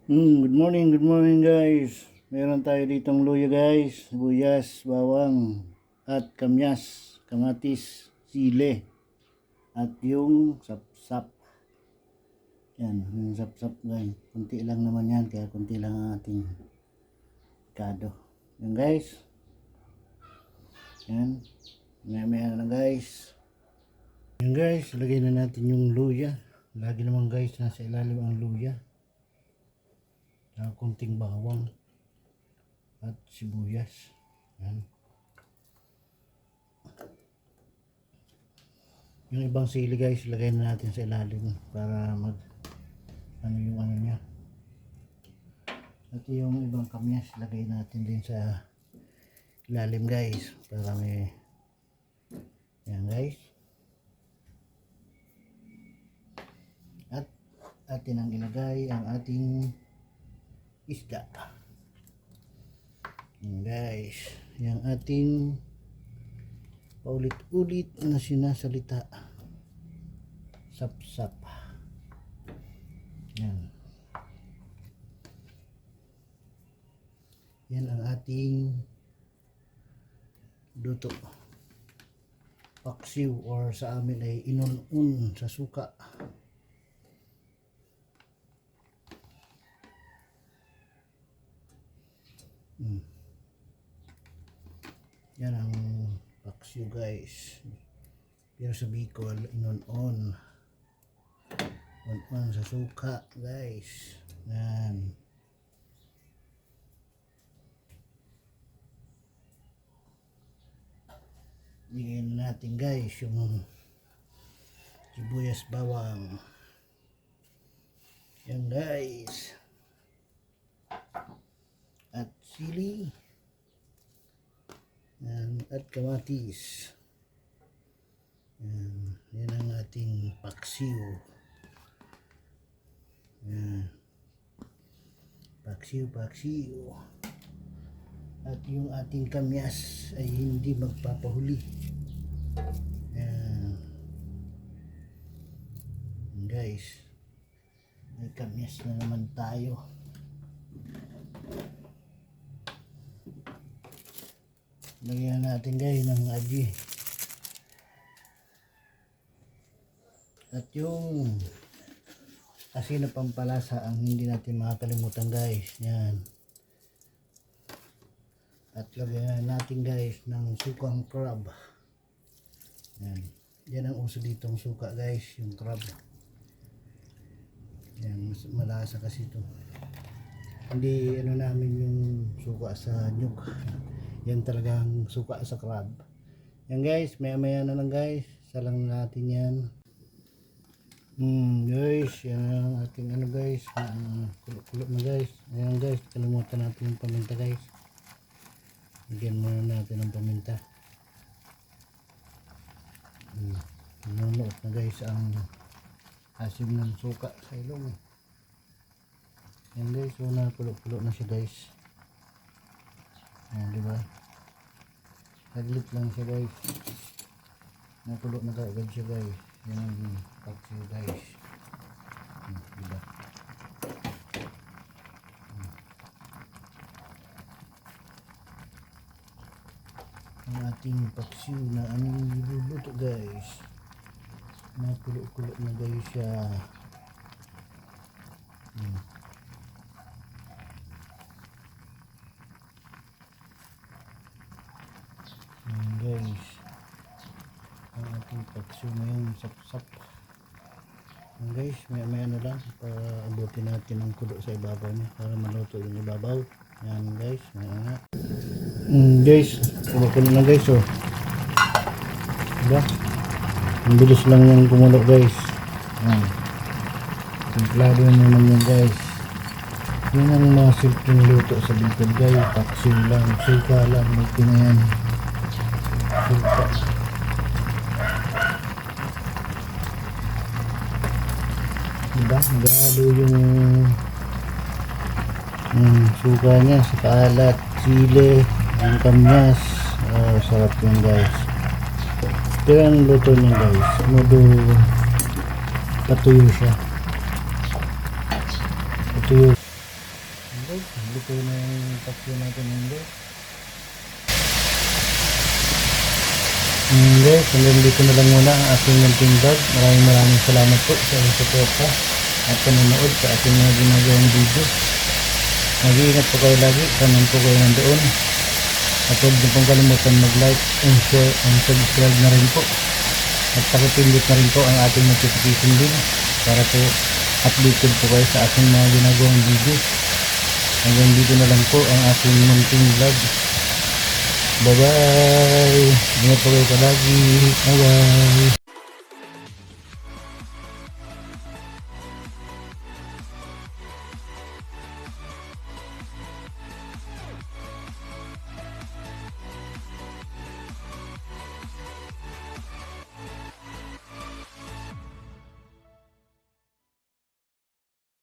Good morning guys. Meron tayo ditong luya guys, sibuyas, bawang, at kamyas, kamatis, sile, at yung sapsap. Yan, yung sapsap guys. Kunti lang naman yan, kaya kunti lang ang ating kado. Yan guys. Yan, maya na guys. Yan guys, lagay na natin yung luya. Lagi naman guys, nasa ilalim ang luya. Kunting bawang at sibuyas. Yan. Yung ibang sili guys, lagay na natin sa ilalim para mag yung ano niya. At yung ibang kamyas, lagay natin din sa ilalim guys para may yan guys. At atin ang ilagay ang ating isda. Guys, yung ating paulit-ulit na sinasalita, sapsap. Yan ang ating luto, paksiw, or sa amin ay inunon sa suka. Yan ang paksiw guys, pero sa Bicol inon-on sa suka guys. Yan. Bigyan natin guys yung sibuyas, bawang. Yan guys. At sili. Yan, at kamatis. Yan ang ating paksiw. Yan. Paksiw. At yung ating kamyas ay hindi magpapahuli. Yan. Guys, may kamyas na naman tayo. Lagyan natin guys ng aji. At yung asin na pampalasa ang hindi natin makakalimutan guys. Yan. At lagyan natin guys ng sukang crab. Yan. Yan ang uso ditong suka guys, yung crab. Yan, malasa kasi ito. Hindi ano namin yung suka sa nyug. Yan talagang suka sa crab. Yan guys, maya na lang guys. Salang natin yan. Guys, yan ang ating ano guys. Kulot na guys. Ayan guys, kalimutan natin yung paminta guys. Bigyan muna natin ang paminta. Nanunuot na guys ang asim ng suka sa ilong. Yan guys, so nakulo-kulo na siya guys. Ayan, diba? Naglit lang siya guys. Nakulo na kaagad siya guys. Yan ang paksiw guys. Diba? Ang ating paksiw na aming niluluto guys. Nakulo-kulo na guys siya. Guys, ang ating paksiw ngayon sap-sap. Guys, maya na lang para abutin natin ang kulo sa ibabaw niya para maluto yung ibabaw. Yan guys, maya na. Guys, kulo-kulo na guys, oh. Diba? Ang bilis lang yung kumulo guys. Yan. Simplado naman yan guys. Yan ang mga simpleng luto sa Bicol guys. Paksiw lang, suka lang, luto na yan. Suka. Diba? Galo yung suka niya sa kalat, sili, ang kamyas. Sarap yun guys. Pero ang luto niya guys, modo patuyo siya. Patuyo. guys. Luto na yung paksiw natin ngayon guys. Guys, hanggang dito na lang muna ang aking munting vlog. Maraming salamat po sa inyong suporta at panonood sa aking mga ginagawang video. Mag-iingat po kayo lagi, saan po kayo nandoon. At huwag niyo pong kalimutan mag-like and share and subscribe na rin po. At pakipindot na rin po ang ating notification din para po updated po kayo sa aking mga ginagawang video. Hanggang dito na lang po ang aking munting vlog. Bye bye! Ingat po kayo palagi. Bye bye!